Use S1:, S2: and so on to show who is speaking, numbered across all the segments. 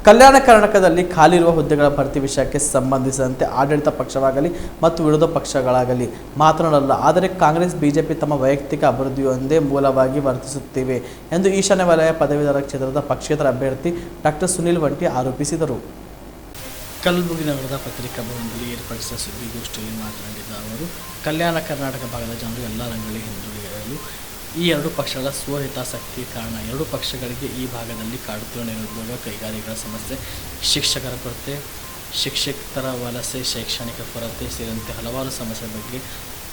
S1: ಕಲ್ಯಾಣ ಕರ್ನಾಟಕದಲ್ಲಿ ಖಾಲಿರುವ ಹುದ್ದೆಗಳ ಭರ್ತಿ ವಿಷಯಕ್ಕೆ ಸಂಬಂಧಿಸಿದಂತೆ ಆಡಳಿತ ಪಕ್ಷವಾಗಲಿ ಮತ್ತು ವಿರೋಧ ಪಕ್ಷಗಳಾಗಲಿ ಮಾತನಾಡಲ್ಲ. ಆದರೆ ಕಾಂಗ್ರೆಸ್ ಬಿಜೆಪಿ ತಮ್ಮ ವೈಯಕ್ತಿಕ ಅಭಿವೃದ್ಧಿಯೊಂದೇ ಮೂಲವಾಗಿ ವರ್ತಿಸುತ್ತಿವೆ ಎಂದು ಈಶಾನ್ಯ ವಲಯ ಪದವೀಧರ ಕ್ಷೇತ್ರದ ಪಕ್ಷೇತರ ಅಭ್ಯರ್ಥಿ ಡಾಕ್ಟರ್ ಸುನಿಲ್ ವಂಟಿ ಆರೋಪಿಸಿದರು.
S2: ಕಲಬುರಗಿ ನಗರದ ಪತ್ರಿಕಾ ಭವನದಲ್ಲಿ ಏರ್ಪಡಿಸಿದ ಸುದ್ದಿಗೋಷ್ಠಿಯಲ್ಲಿ ಮಾತನಾಡಿದ ಅವರು, ಕಲ್ಯಾಣ ಕರ್ನಾಟಕ ಭಾಗದ ಜನರು ಎಲ್ಲ ರಂಗಗಳಲ್ಲಿ ಹಿಂದುಳಿಯಲು ಈ ಎರಡು ಪಕ್ಷಗಳ ಸ್ವಹಿತಾಸಕ್ತಿ ಕಾರಣ. ಎರಡು ಪಕ್ಷಗಳಿಗೆ ಈ ಭಾಗದಲ್ಲಿ ಕಾಡುತ್ತಿರುವ ನಿರುದ್ಯೋಗ, ಕೈಗಾರಿಕೆಗಳ ಸಮಸ್ಯೆ, ಶಿಕ್ಷಕರ ಕೊರತೆ, ಶಿಕ್ಷಕರ ವಲಸೆ, ಶೈಕ್ಷಣಿಕ ಕೊರತೆ ಸೇರಿದಂತೆ ಹಲವಾರು ಸಮಸ್ಯೆ ಬಗ್ಗೆ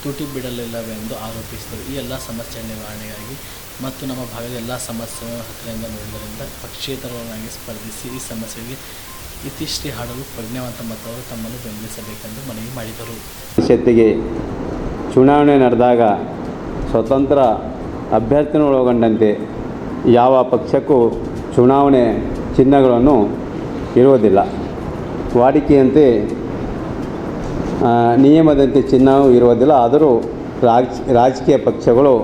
S2: ತುಟಿ ಬಿಡಲಿಲ್ಲವೆಂದು ಆರೋಪಿಸಿದರು. ಈ ಎಲ್ಲ ಸಮಸ್ಯೆ ನಿವಾರಣೆಗಾಗಿ ಮತ್ತು ನಮ್ಮ ಭಾಗದ ಎಲ್ಲ ಸಮಸ್ಯೆಗಳನ್ನು ಹತ್ತಿರದಿಂದ ನೋಡುವುದರಿಂದ ಪಕ್ಷೇತರವಾಗಿ ಸ್ಪರ್ಧಿಸಿ ಈ ಸಮಸ್ಯೆಗೆ ಇತಿಶ್ರೀ ಹಾಡಲು ಪ್ರಜ್ಞಾವಂತ ಮತವರು ತಮ್ಮನ್ನು ಬೆಂಬಲಿಸಬೇಕೆಂದು ಮನವಿ ಮಾಡಿದರು.
S3: ಭವಿಷ್ಯತ್ತಿಗೆ ಚುನಾವಣೆ ನಡೆದಾಗ ಸ್ವತಂತ್ರ ಅಭ್ಯರ್ಥಿಯನ್ನು ಒಳಗೊಂಡಂತೆ ಯಾವ ಪಕ್ಷಕ್ಕೂ ಚುನಾವಣೆ ಚಿಹ್ನೆಗಳನ್ನು ಇರುವುದಿಲ್ಲ. ವಾಡಿಕೆಯಂತೆ ನಿಯಮದಂತೆ ಚಿಹ್ನವೂ ಇರುವುದಿಲ್ಲ. ಆದರೂ ರಾಜಕೀಯ ಪಕ್ಷಗಳು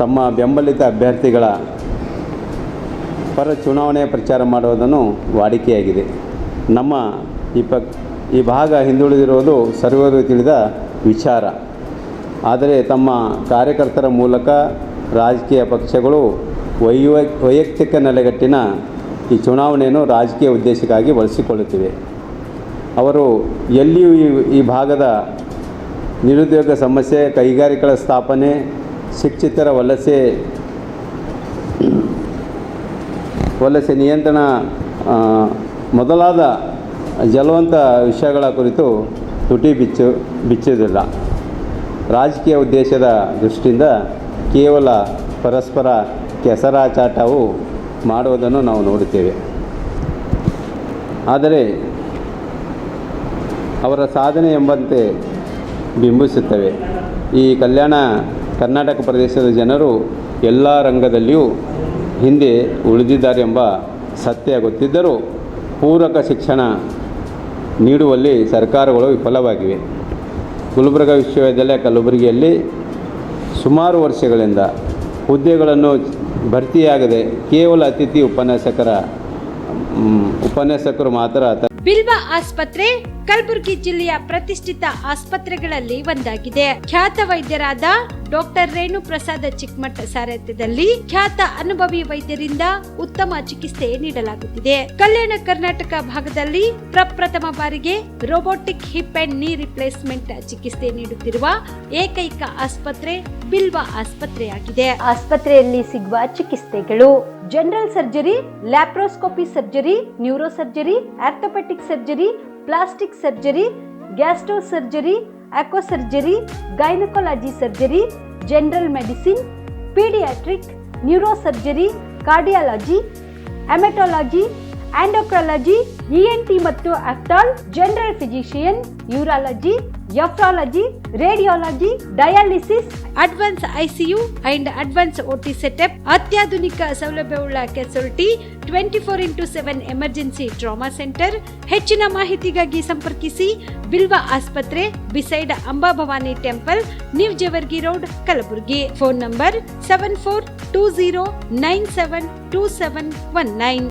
S3: ತಮ್ಮ ಬೆಂಬಲಿತ ಅಭ್ಯರ್ಥಿಗಳ ಪರ ಚುನಾವಣೆ ಪ್ರಚಾರ ಮಾಡುವುದನ್ನು ವಾಡಿಕೆಯಾಗಿದೆ. ನಮ್ಮ ಈ ಭಾಗ ಹಿಂದುಳಿದಿರುವುದು ಸರ್ವರಿಗೂ ತಿಳಿದ ವಿಚಾರ. ಆದರೆ ತಮ್ಮ ಕಾರ್ಯಕರ್ತರ ಮೂಲಕ ರಾಜಕೀಯ ಪಕ್ಷಗಳು ವೈಯಕ್ತಿಕ ನೆಲೆಗಟ್ಟಿನ ಈ ಚುನಾವಣೆಯನ್ನು ರಾಜಕೀಯ ಉದ್ದೇಶಕ್ಕಾಗಿ ಬಳಸಿಕೊಳ್ಳುತ್ತಿವೆ. ಅವರು ಎಲ್ಲಿಯೂ ಈ ಭಾಗದ ನಿರುದ್ಯೋಗ ಸಮಸ್ಯೆ, ಕೈಗಾರಿಕೆಗಳ ಸ್ಥಾಪನೆ, ಶಿಕ್ಷಿತರ ವಲಸೆ ನಿಯಂತ್ರಣ ಮೊದಲಾದ ಜಲವಂತ ವಿಷಯಗಳ ಕುರಿತು ತುಟಿ ಬಿಚ್ಚುವುದಿಲ್ಲ. ರಾಜಕೀಯ ಉದ್ದೇಶದ ದೃಷ್ಟಿಯಿಂದ ಕೇವಲ ಪರಸ್ಪರ ಕೆಸರಾಚಾಟವು ಮಾಡುವುದನ್ನು ನಾವು ನೋಡುತ್ತೇವೆ. ಆದರೆ ಅವರ ಸಾಧನೆ ಎಂಬಂತೆ ಬಿಂಬಿಸುತ್ತವೆ. ಈ ಕಲ್ಯಾಣ ಕರ್ನಾಟಕ ಪ್ರದೇಶದ ಜನರು ಎಲ್ಲ ರಂಗದಲ್ಲಿಯೂ ಹಿಂದೆ ಉಳಿದಿದ್ದಾರೆಂಬ ಸತ್ಯ ಗೊತ್ತಿದ್ದರೂ ಪೂರಕ ಶಿಕ್ಷಣ ನೀಡುವಲ್ಲಿ ಸರ್ಕಾರಗಳು ವಿಫಲವಾಗಿವೆ. ಗುಲ್ಬರ್ಗ ವಿಶ್ವವಿದ್ಯಾಲಯ ಕಲಬುರಗಿಯಲ್ಲಿ ಸುಮಾರು ವರ್ಷಗಳಿಂದ ಹುದ್ದೆಗಳನ್ನು ಭರ್ತಿಯಾಗದೆ ಕೇವಲ ಅತಿಥಿ ಉಪನ್ಯಾಸಕರು ಮಾತ್ರ.
S4: ಬಿಲ್ವಾ ಆಸ್ಪತ್ರೆ ಕಲಬುರಗಿ ಜಿಲ್ಲೆಯ ಪ್ರತಿಷ್ಠಿತ ಆಸ್ಪತ್ರೆಗಳಲ್ಲಿ ಒಂದಾಗಿದೆ. ಖ್ಯಾತ ವೈದ್ಯರಾದ ಡಾಕ್ಟರ್ ರೇಣು ಪ್ರಸಾದ್ ಚಿಕ್ಕಮಠ ಸಾರಥ್ಯದಲ್ಲಿ ಖ್ಯಾತ ಅನುಭವಿ ವೈದ್ಯರಿಂದ ಉತ್ತಮ ಚಿಕಿತ್ಸೆ ನೀಡಲಾಗುತ್ತಿದೆ. ಕಲ್ಯಾಣ ಕರ್ನಾಟಕ ಭಾಗದಲ್ಲಿ ಪ್ರಪ್ರಥಮ ಬಾರಿಗೆ robotic hip and knee replacement ಚಿಕಿತ್ಸೆ ನೀಡುತ್ತಿರುವ ಏಕೈಕ ಆಸ್ಪತ್ರೆ ಬಿಲ್ವಾ ಆಸ್ಪತ್ರೆಯಾಗಿದೆ. ಆಸ್ಪತ್ರೆಯಲ್ಲಿ ಸಿಗುವ ಚಿಕಿತ್ಸೆಗಳು: general surgery, laparoscopy surgery, neuro surgery, orthopaedic surgery, plastic surgery, gastro surgery, ಆಕ್ವಾ surgery, gynaecology surgery, general medicine, paediatric, neuro surgery, cardiology, haematology, endocrinology, ENT ಮತ್ತು ophthal, general physician, urology, nephrology, radiology, dialysis, advance ICU and advance OT setup, ಅತ್ಯಾಧುನಿಕ ಸೌಲಭ್ಯವುಳ್ಳ casualty, 24x7 emergency trauma centre. ಹೆಚ್ಚಿನ ಮಾಹಿತಿಗಾಗಿ ಸಂಪರ್ಕಿಸಿ ಬಿಲ್ವಾ ಆಸ್ಪತ್ರೆ, beside Amba Bhavani temple, new Jewargi road, Kalaburagi. Phone number 7420972719.